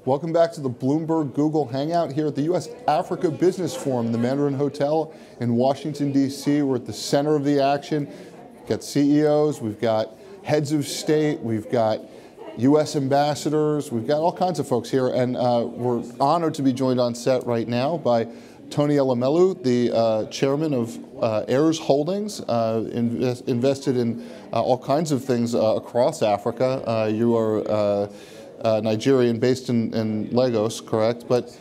Welcome back to the Bloomberg Google Hangout here at the U.S. Africa Business Forum in the Mandarin Hotel in Washington, D.C. We're at the center of the action. We've got CEOs, we've got heads of state, we've got U.S. ambassadors, we've got all kinds of folks here, and we're honored to be joined on set right now by Tony Elumelu, the chairman of Heirs Holdings, invested in all kinds of things across Africa. You are Nigerian, based in Lagos, correct? But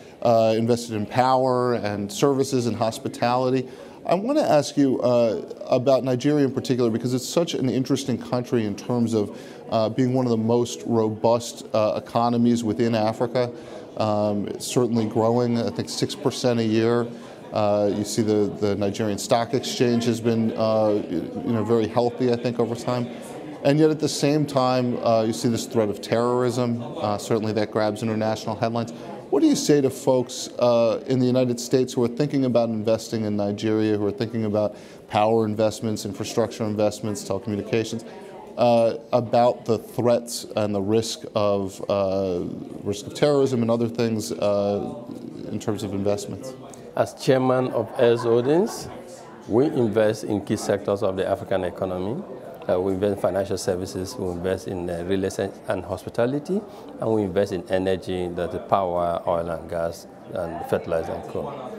invested in power and services and hospitality. I want to ask you about Nigeria in particular, because it's such an interesting country in terms of being one of the most robust economies within Africa. It's certainly growing, I think 6% a year. You see the Nigerian Stock Exchange has been very healthy, I think, over time. And yet at the same time, you see this threat of terrorism. Certainly that grabs international headlines. What do you say to folks in the United States who are thinking about investing in Nigeria, who are thinking about power investments, infrastructure investments, telecommunications, about the threats and the risk of terrorism and other things in terms of investments? As chairman of Heirs Holdings, we invest in key sectors of the African economy. We invest in financial services, we invest in real estate and hospitality, and we invest in energy, that's the power, oil and gas, and fertilizer and coal.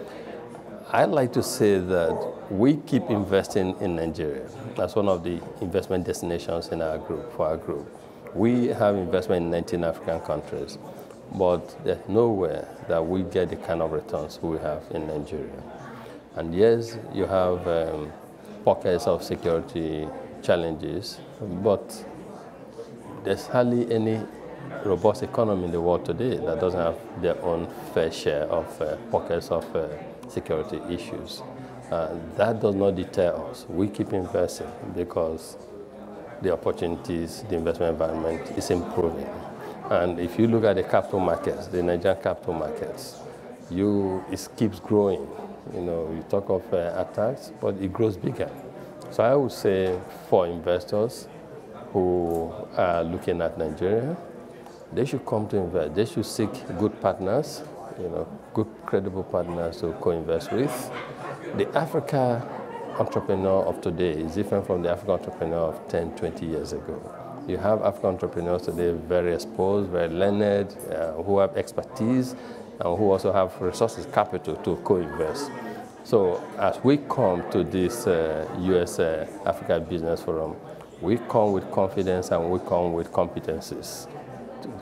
I'd like to say that we keep investing in Nigeria. That's one of the investment destinations in our group, for our group. We have investment in 19 African countries, but there's nowhere that we get the kind of returns we have in Nigeria. And yes, you have pockets of security challenges, but there's hardly any robust economy in the world today that doesn't have their own fair share of pockets of security issues. That does not deter us. We keep investing because the opportunities, the investment environment is improving. And if you look at the capital markets, the Nigerian capital markets, it keeps growing. You talk of attacks, but it grows bigger. So I would say for investors who are looking at Nigeria, they should come to invest. They should seek good partners, good credible partners to co-invest with. The Africa entrepreneur of today is different from the African entrepreneur of 10, 20 years ago. You have African entrepreneurs today very exposed, very learned, who have expertise, and who also have resources, capital to co-invest. So as we come to this U.S. Africa Business Forum, we come with confidence and we come with competencies.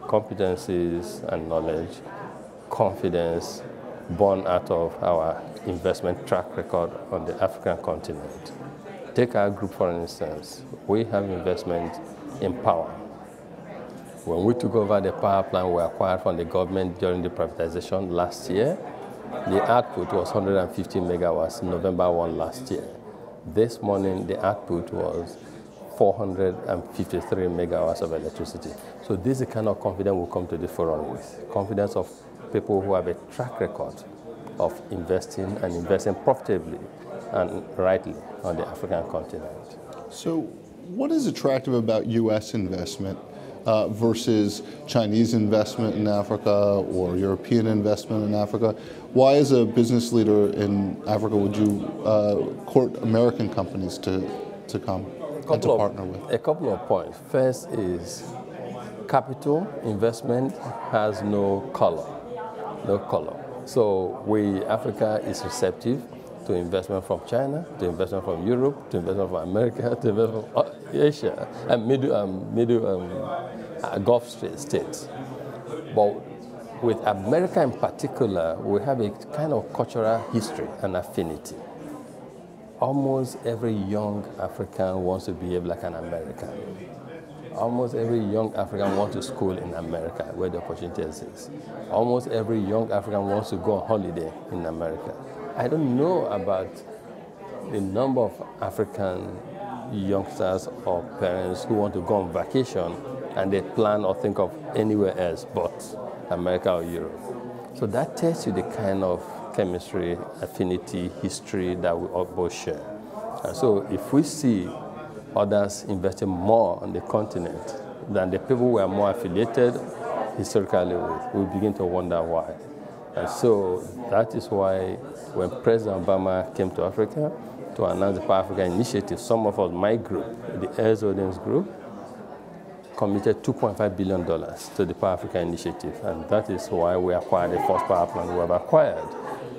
Competencies and knowledge, confidence born out of our investment track record on the African continent. Take our group, for instance. We have investment in power. When we took over the power plant we acquired from the government during the privatization last year, the output was 150 megawatts November 1 last year. This morning, the output was 453 megawatts of electricity. So this is the kind of confidence we come to the forum with. Confidence of people who have a track record of investing and investing profitably and rightly on the African continent. So what is attractive about U.S. investment versus Chinese investment in Africa or European investment in Africa? Why, as a business leader in Africa, would you court American companies to come and to partner with? A couple of points. First is capital investment has no color. So Africa is receptive to investment from China, to investment from Europe, to investment from America, to investment from Asia, and middle Gulf states. But with America in particular, we have a kind of cultural history and affinity. Almost every young African wants to behave like an American. Almost every young African wants to school in America, where the opportunity exists. Almost every young African wants to go on holiday in America. I don't know about the number of African youngsters or parents who want to go on vacation and they plan or think of anywhere else but America or Europe. So that tells you the kind of chemistry, affinity, history that we all both share. And so if we see others investing more on the continent than the people who are more affiliated historically with, we begin to wonder why. And so that is why when President Obama came to Africa to announce the Pan-Africa Initiative, some of us, my group, the Heirs Holdings group, committed $2.5 billion to the Pan-Africa Initiative. And that is why we acquired the first power plant we have acquired.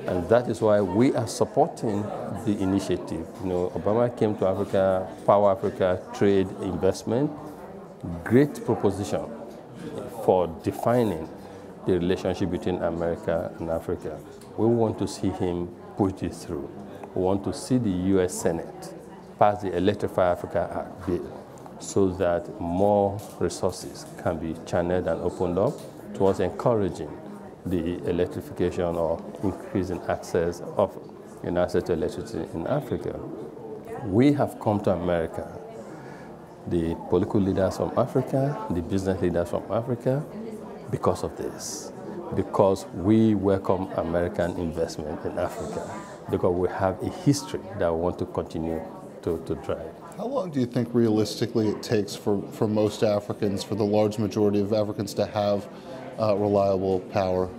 And that is why we are supporting the initiative. You know, Obama came to Africa, Power Africa, trade, investment, great proposition for defining the relationship between America and Africa. We want to see him push it through. We want to see the U.S. Senate pass the Electrify Africa Act bill so that more resources can be channeled and opened up towards encouraging the electrification or increasing access to electricity in Africa. We have come to America, the political leaders from Africa, the business leaders from Africa, because of this, because we welcome American investment in Africa, because we have a history that we want to continue to drive. How long do you think realistically it takes for most Africans, for the large majority of Africans, to have reliable power?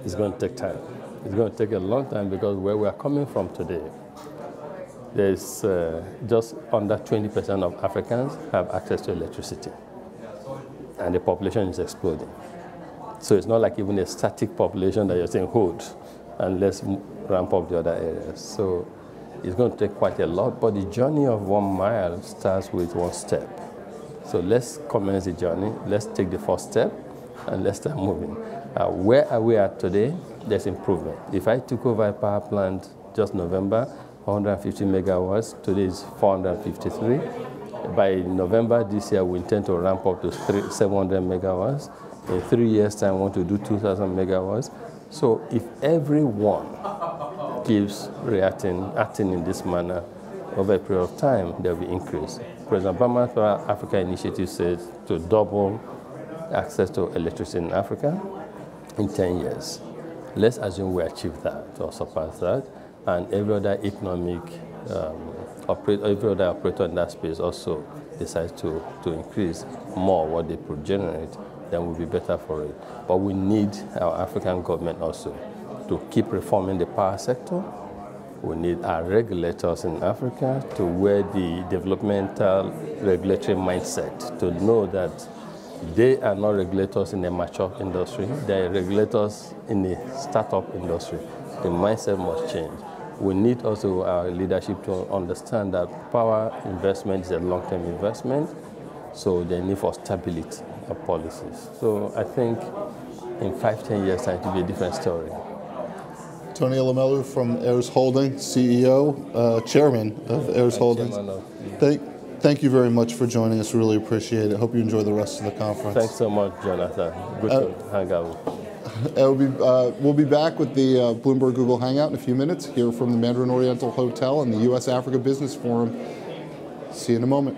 It's going to take time. It's going to take a long time because where we are coming from today, there's just under 20% of Africans have access to electricity. And the population is exploding. So it's not like even a static population that you're saying, hold, and let's ramp up the other areas. So it's going to take quite a lot, but the journey of 1 mile starts with one step. So let's commence the journey, let's take the first step, and let's start moving. Where are we at today? There's improvement. If I took over a power plant just November, 150 megawatts, today is 453. By November this year, we intend to ramp up to 700 megawatts. In 3 years' time, we want to do 2,000 megawatts. So if everyone keeps acting in this manner over a period of time, there will be increase. President Obama's Africa Initiative says to double access to electricity in Africa in 10 years. Let's assume we achieve that or surpass that, and every other economic every other operator in that space also decides to increase more what they generate, then we'll be better for it. But we need our African government also to keep reforming the power sector. We need our regulators in Africa to wear the developmental regulatory mindset, to know that they are not regulators in a mature industry, they are regulators in a startup industry. The mindset must change. We need also our leadership to understand that power investment is a long-term investment, so they need for stability of policies. So I think in 5-10 years' time, it will be a different story. Tony Elumelu from Heirs Holdings, CEO, Chairman of Heirs Holdings. Thank you very much for joining us. Really appreciate it. Hope you enjoy the rest of the conference. Thanks so much, Jonathan. Good to hang out. We'll be back with the Bloomberg Google Hangout in a few minutes, here from the Mandarin Oriental Hotel and the U.S. Africa Business Forum. See you in a moment.